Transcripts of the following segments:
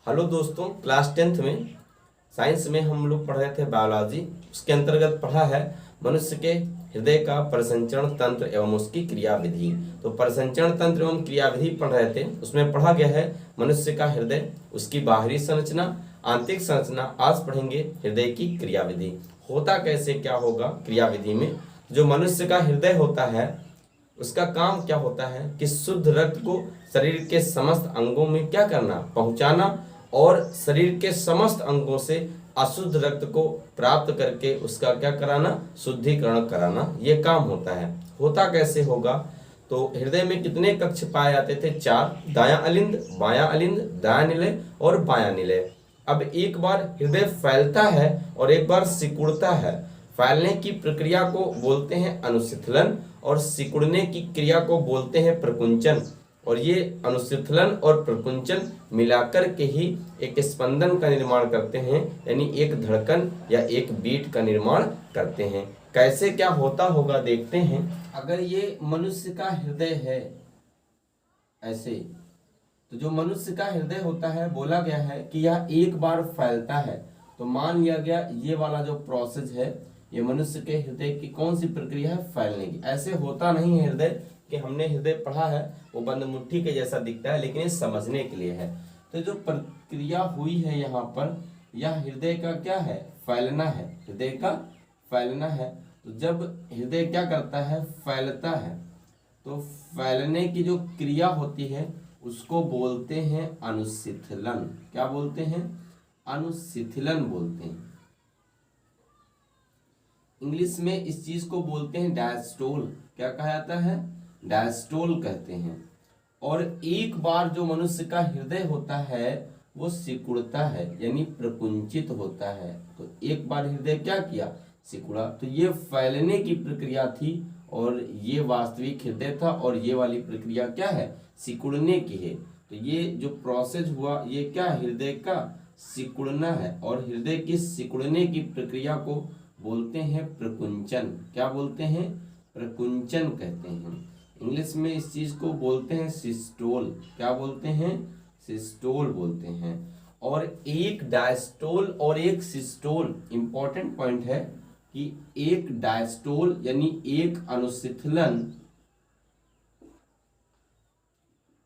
Hello दोस्तों, class 10th में science में हम लोग पढ़ रहे थे बायोलॉजी। उसके अंतर्गत पढ़ा है मनुष्य के हृदय का परिसंचरण तंत्र एवं उसकी क्रियाविधि। तो परिसंचरण तंत्र एवं क्रियाविधि पढ़ रहे थे, उसमें पढ़ा गया है मनुष्य का हृदय, उसकी बाहरी संरचना, आंतरिक संरचना। आज पढ़ेंगे हृदय की क्रियाविधि। होता कैसे क्या होगा क्रियाविधि में। जो मनुष्य का हृदय होता है उसका काम क्या होता है कि शुद्ध रक्त को शरीर के समस्त अंगों में क्या करना, पहुंचाना, और शरीर के समस्त अंगों से अशुद्ध रक्त को प्राप्त करके उसका क्या कराना, शुद्धिकरण कराना, ये काम होता है। होता कैसे होगा, तो हृदय में कितने कक्ष पाए जाते थे? 4। दायां अलिंद, बायां अलिंद, दायां निलय और बायां निलय। अब एक बार हृदय फैलता है और एक बार सिकुड़ता है। फैलने की प्रक्रिया को बोलते हैं अनुशिथिलन और सिकुड़ने की क्रिया को बोलते हैं प्रकुंचन। और ये अनुशिथिलन और प्रकुंचन मिलाकर के ही एक स्पंदन का निर्माण करते हैं, यानी एक धड़कन या एक बीट का निर्माण करते हैं। कैसे क्या होता होगा देखते हैं। अगर ये मनुष्य का हृदय है ऐसे, तो जो मनुष्य का हृदय होता है, बोला गया है कि यह एक बार फैलता है। तो मान लिया गया ये वाला जो प्रोसेस है, ये मनुष्य के हृदय की कौन सी प्रक्रिया है, फैलने की। ऐसे होता नहीं है हृदय कि हमने हृदय पढ़ा है वो बंद मुट्ठी के जैसा दिखता है, लेकिन ये समझने के लिए है। तो जो प्रक्रिया हुई है यहाँ पर, यह हृदय का क्या है, फैलना है। हृदय का फैलना है। तो जब हृदय क्या करता है, फैलता है, तो फैलने की जो क्रिया होती है उसको बोलते हैं अनुशिथिलन। क्या बोलते हैं? अनुशिथिलन बोलते हैं। इंग्लिश में इस चीज को बोलते हैं डायस्टोल। क्या कहा जाता है? डायस्टोल कहते हैं। और एक बार जो मनुष्य का हृदय होता है वो सिकुड़ता है, यानी प्रकुंचित होता है। तो एक बार हृदय क्या किया, सिकुड़ा। तो ये फैलने की प्रक्रिया थी और ये वास्तविक हृदय था, और ये वाली प्रक्रिया क्या है, सिकुड़ने की है। तो ये जो प्रोसेस हुआ ये क्या, हृदय का सिकुड़ना है। और हृदय की सिकुड़ने की प्रक्रिया को बोलते हैं प्रकुंचन। क्या बोलते हैं? प्रकुंचन कहते हैं। इंग्लिश में इस चीज को बोलते हैं सिस्टोल। क्या बोलते हैं? सिस्टोल बोलते हैं। और एक डायस्टोल और एक सिस्टोल, इंपॉर्टेंट पॉइंट है कि एक डायस्टोल यानी एक अनुशिथिलन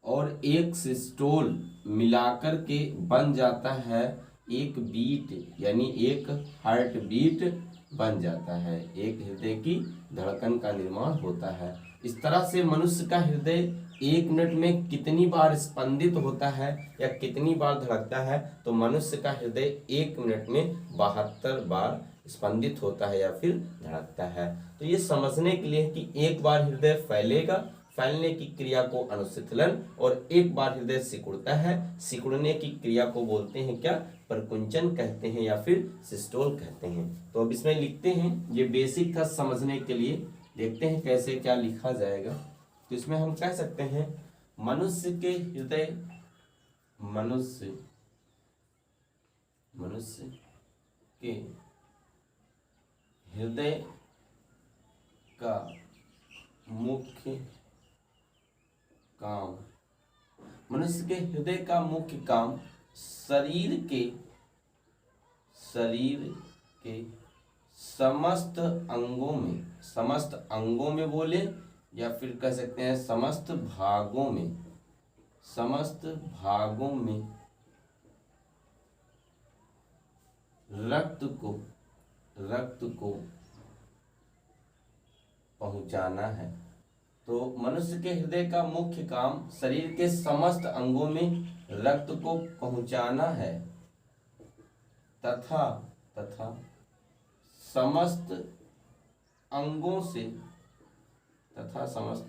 और एक सिस्टोल मिलाकर के बन जाता है एक बीट, यानी एक हार्ट बीट बन जाता है। एक हृदय की धड़कन का निर्माण होता है। इस तरह से मनुष्य का हृदय 1 मिनट में कितनी बार स्पंदित होता है या कितनी बार धड़कता है, तो मनुष्य का हृदय 1 मिनट में 72 बार स्पंदित होता है या फिर धड़कता है। तो ये समझने के लिए कि एक बार हृदय फैलेगा, फैलने की क्रिया को अनुशिथिलन, और एक बार हृदय सिकुड़ता है, सिकुड़ने की क्रिया को बोलते हैं क्या, प्रकुंचन कहते हैं या फिर सिस्टोल कहते हैं। तो अब इसमें लिखते हैं, ये बेसिक था समझने के लिए। देखते हैं कैसे क्या लिखा जाएगा। तो इसमें हम कह सकते हैं मनुष्य के हृदय, मनुष्य के हृदय का मुख्य काम, मनुष्य के हृदय का मुख्य काम शरीर के समस्त अंगों में बोले या फिर कह सकते हैं समस्त भागों में रक्त को पहुंचाना है। तो मनुष्य के हृदय का मुख्य काम शरीर के समस्त अंगों में रक्त को पहुंचाना है तथा समस्त अंगों से,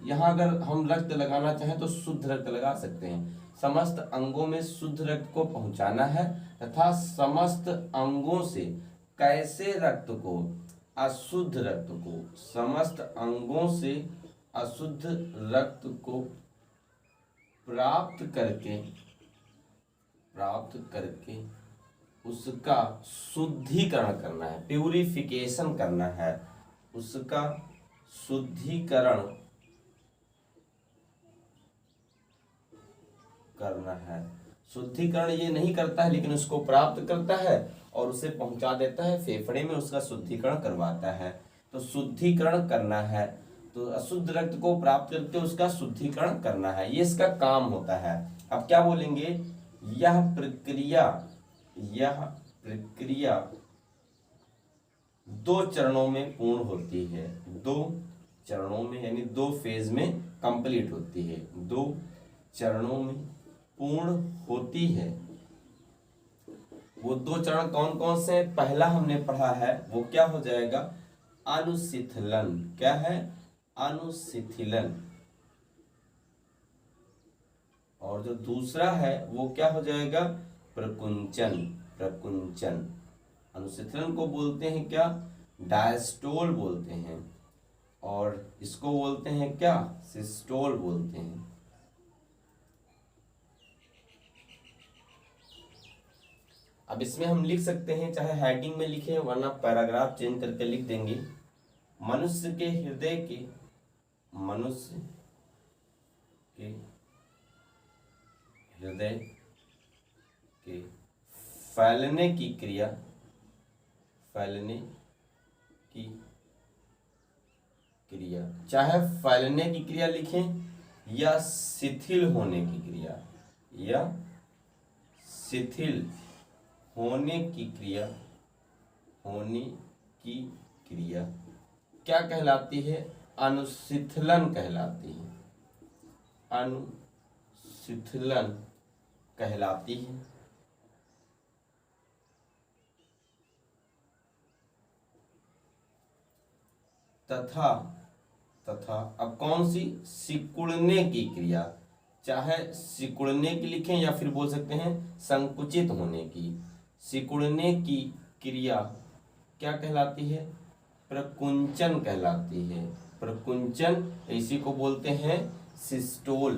यहाँ अगर हम रक्त लगाना चाहें तो शुद्ध रक्त लगा सकते हैं। समस्त अंगों में शुद्ध रक्त को पहुंचाना है तथा समस्त अंगों से कैसे रक्त को, अशुद्ध रक्त को, समस्त अंगों से अशुद्ध रक्त को प्राप्त करके उसका शुद्धिकरण करना है, प्यूरिफिकेशन करना है, उसका शुद्धिकरण करना है। शुद्धिकरण ये नहीं करता है, लेकिन उसको प्राप्त करता है और उसे पहुंचा देता है फेफड़े में, उसका शुद्धिकरण करवाता है। तो शुद्धिकरण करना है, तो अशुद्ध रक्त को प्राप्त करके उसका शुद्धिकरण करना है, ये इसका काम होता है। अब क्या बोलेंगे, यह प्रक्रिया 2 चरणों में पूर्ण होती है। 2 चरणों में यानी 2 फेज में कंप्लीट होती है, 2 चरणों में पूर्ण होती है। वो 2 चरण कौन कौन से हैं? पहला हमने पढ़ा है वो क्या हो जाएगा, अनुशिथिलन। क्या है? अनुशिथिलन। और जो दूसरा है वो क्या हो जाएगा, प्रकुंचन। प्रकुंचन। अनुशिथिलन को बोलते हैं क्या, डायस्टोल बोलते हैं, और इसको बोलते हैं क्या, सिस्टोल बोलते हैं। अब इसमें हम लिख सकते हैं, चाहे हेडिंग में लिखें वरना पैराग्राफ चेंज करके लिख देंगे। मनुष्य के हृदय के फैलने की क्रिया, चाहे फैलने की क्रिया लिखें या शिथिल होने की क्रिया, या शिथिल होने की क्रिया क्या कहलाती है, अनुशिथिलन कहलाती है। अनुशिथिलन कहलाती है। तथा अब कौन सी, सिकुड़ने की क्रिया, चाहे सिकुड़ने की लिखें या फिर बोल सकते हैं संकुचित होने की। सिकुड़ने की क्रिया क्या कहलाती है, प्रकुंचन कहलाती है। प्रकुंचन, इसी को बोलते हैं सिस्टोल,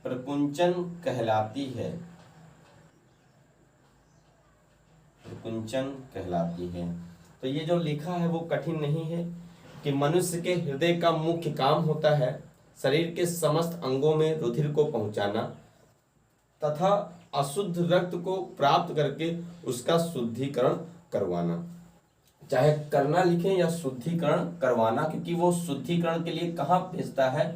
प्रकुंचन कहलाती है। प्रकुंचन कहलाती है। तो ये जो लिखा है वो कठिन नहीं है कि मनुष्य के हृदय का मुख्य काम होता है शरीर के समस्त अंगों में रुधिर को पहुंचाना तथा अशुद्ध रक्त को प्राप्त करके उसका शुद्धिकरण करवाना। चाहे करना लिखें या शुद्धिकरण करवाना, क्योंकि वो शुद्धिकरण के लिए कहाँ भेजता है,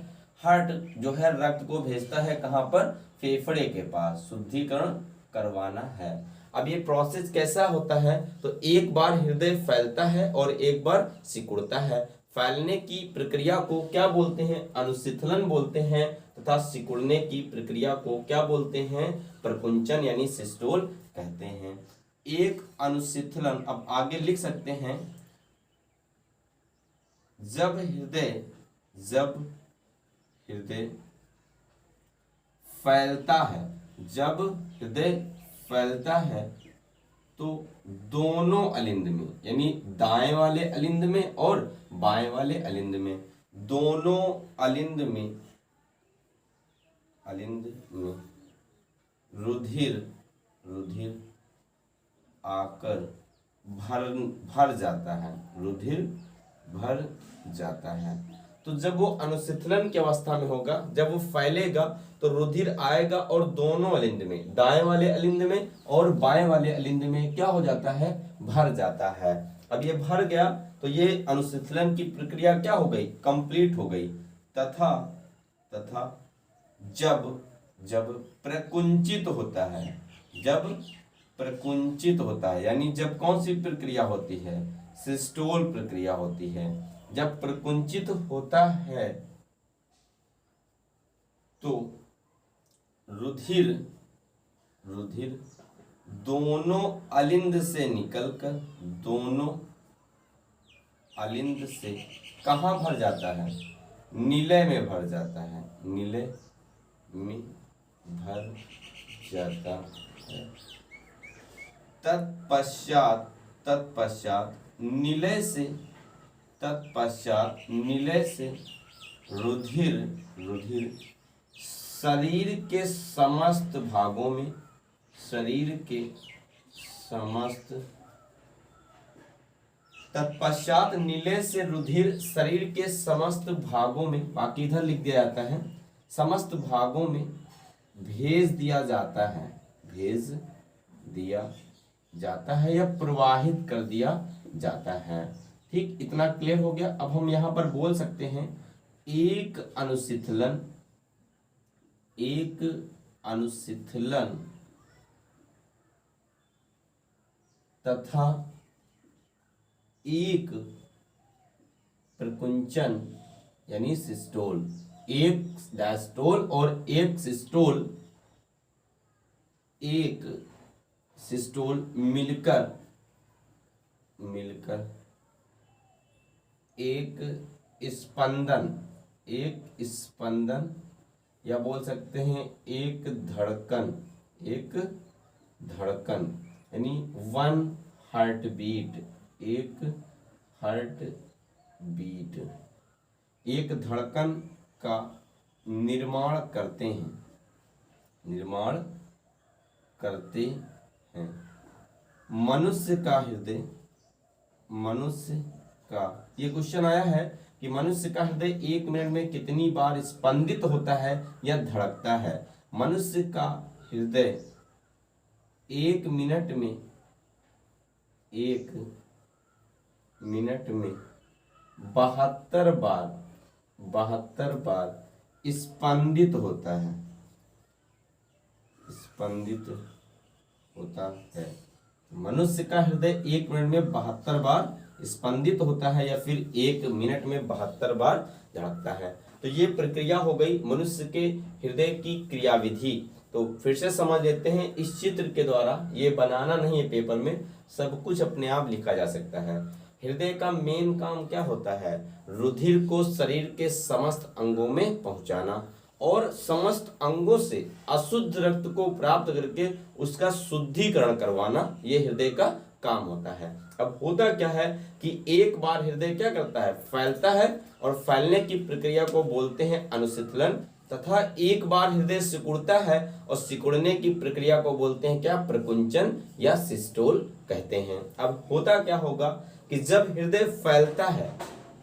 हार्ट जो है रक्त को भेजता है कहाँ पर, फेफड़े के पास। शुद्धिकरण करवाना है। अब ये प्रोसेस कैसा होता है, तो एक बार हृदय फैलता है और एक बार सिकुड़ता है। फैलने की प्रक्रिया को क्या बोलते हैं, अनुशिथिलन बोलते हैं, तथा सिकुड़ने की प्रक्रिया को क्या बोलते हैं, प्रकुंचन यानी सिस्टोल कहते हैं। एक अनुशिथिलन, अब आगे लिख सकते हैं, जब हृदय फैलता है, जब हृदय फैलता है तो दोनों अलिंद में, यानी दाएं वाले अलिंद में और बाएं वाले अलिंद में, दोनों अलिंद में रुधिर आकर भर जाता है, रुधिर भर जाता है। तो जब वो अनुशिथिलन की अवस्था में होगा, जब वो फैलेगा तो रुधिर आएगा और दोनों अलिंद में, दाएं वाले अलिंद में और बाएं वाले अलिंद में क्या हो जाता है, भर जाता है। अब ये भर गया तो ये अनुशिथिलन की प्रक्रिया क्या हो गई, कंप्लीट हो गई। तथा जब प्रकुंचित होता है, जब प्रकुंचित होता है, यानी जब कौन सी प्रक्रिया होती है, सिस्टोल प्रक्रिया होती है। जब प्रकुंचित होता है तो रुधिर दोनों अलिंद से निकलकर, दोनों अलिंद से कहाँ भर जाता है, निलय में भर जाता है, निलय में भर जाता है। तत्पश्चात निलय से रुधिर शरीर के समस्त भागों में, तत्पश्चात निलय से रुधिर शरीर के समस्त भागों में, बाकी इधर लिख दिया जाता है, समस्त भागों में भेज दिया जाता है। भेज दिया जाता है या प्रवाहित कर दिया जाता है। ठीक, इतना क्लियर हो गया। अब हम यहां पर बोल सकते हैं एक अनुशीतलन तथा एक प्रकुंचन यानी सिस्टोल, एक डायस्टोल और एक सिस्टोल मिलकर एक स्पंदन या बोल सकते हैं एक धड़कन यानी वन हार्ट बीट, एक धड़कन का निर्माण करते हैं। मनुष्य का ये क्वेश्चन आया है कि मनुष्य का हृदय 1 मिनट में कितनी बार स्पंदित होता है या धड़कता है। मनुष्य का हृदय 1 मिनट में 72 बार स्पंदित होता है। मनुष्य का हृदय 1 मिनट में 72 बार स्पंदित होता है या फिर 1 मिनट में 72 बार धड़कता है। तो ये प्रक्रिया हो गई मनुष्य के हृदय की क्रियाविधि। तो फिर से समझ लेते हैं, इस चित्र के द्वारा, ये बनाना नहीं है पेपर में, सब कुछ अपने आप लिखा जा सकता है। हृदय का मेन काम क्या होता है? रुधिर को शरीर के समस्त अंगों में पहुंचाना और समस्त अंगों से अशुद्ध रक्त को प्राप्त करके उसका शुद्धिकरण करवाना, ये हृदय का काम होता है। अब होता क्या है कि एक बार हृदय क्या करता है? फैलता है, और फैलने की प्रक्रिया को बोलते हैं अनुशीतलन, तथा एक बार हृदय सिकुड़ता है और सिकुड़ने की प्रक्रिया को बोलते हैं क्या? प्रकुंचन या सिस्टोल कहते हैं। अब होता क्या होगा कि जब हृदय फैलता है,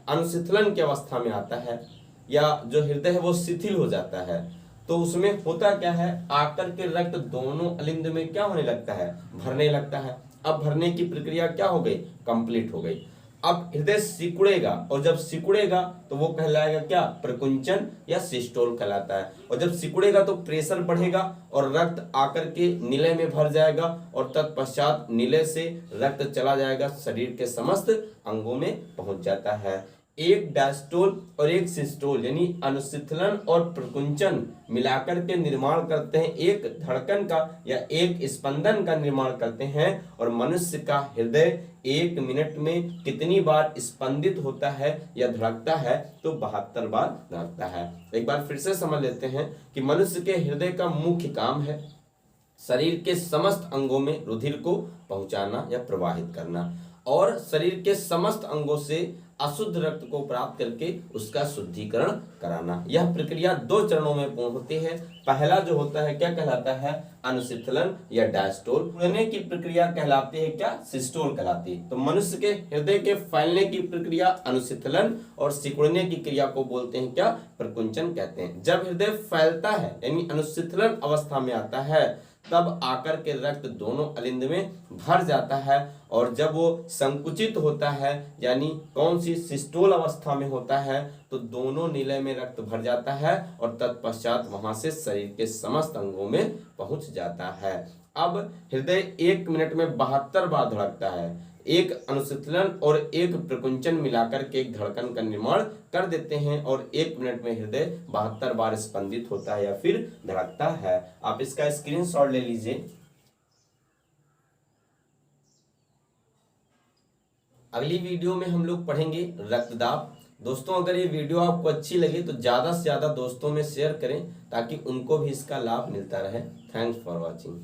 अनुशीतलन की अवस्था में आता है, या जो हृदय है वो शिथिल हो जाता है, तो उसमें होता क्या है? आकर के रक्त दोनों अलिंद में क्या होने लगता है? भरने लगता है। अब भरने की प्रक्रिया क्या हो गई? कंप्लीट हो गई। अब हृदय सिकुड़ेगा, और जब सिकुड़ेगा तो वो कहलाएगा क्या? प्रकुंचन या सिस्टोल कहलाता है। और जब सिकुड़ेगा तो प्रेशर बढ़ेगा और रक्त आकर के निलय में भर जाएगा, और तत्पश्चात निलय से रक्त चला जाएगा, शरीर के समस्त अंगों में पहुंच जाता है। एक डायस्टोल और एक सिस्टोल यानी अनुशीतलन और प्रकुंचन मिलाकर के निर्माण करते हैं एक धड़कन का या एक स्पंदन का निर्माण करते हैं। और मनुष्य का हृदय 1 मिनट में कितनी बार स्पंदित होता है या धड़कता है? तो 72 बार धड़कता है। एक बार फिर से समझ लेते हैं कि मनुष्य के हृदय का मुख्य काम है शरीर के समस्त अंगों में रुधिर को पहुंचाना या प्रवाहित करना, और शरीर के समस्त अंगों से अशुद्ध रक्त को प्राप्त करके उसका शुद्धिकरण कराना। यह प्रक्रिया 2 चरणों में पूर्ण होती है। पहला जो होता है क्या कहलाता है? अनुशीतलन या डायस्टोल। फूलने की प्रक्रिया कहलाती है क्या? सिस्टोल कहलाती है। तो मनुष्य के हृदय के फैलने की प्रक्रिया अनुशीतलन, और सिकुड़ने की क्रिया को बोलते हैं क्या? प्रकुंचन कहते हैं। जब हृदय फैलता है यानी अनुशीतलन अवस्था में आता है, तब आकर के रक्त दोनों अलिंद में भर जाता है, और जब वो संकुचित होता है यानी कौन सी? सिस्टोल अवस्था में होता है, तो दोनों निलय में रक्त भर जाता है, और तत्पश्चात वहां से शरीर के समस्त अंगों में पहुंच जाता है। अब हृदय 1 मिनट में 72 बार धड़कता है। एक अनुशीतलन और एक प्रकुंचन मिलाकर के एक धड़कन का निर्माण कर देते हैं, और 1 मिनट में हृदय 72 बार स्पंदित होता है या फिर धड़कता है। आप इसका स्क्रीनशॉट ले लीजिए। अगली वीडियो में हम लोग पढ़ेंगे रक्तदाब। दोस्तों, अगर ये वीडियो आपको अच्छी लगे तो ज़्यादा से ज़्यादा दोस्तों में शेयर करें, ताकि उनको भी इसका लाभ मिलता रहे। Thanks for watching.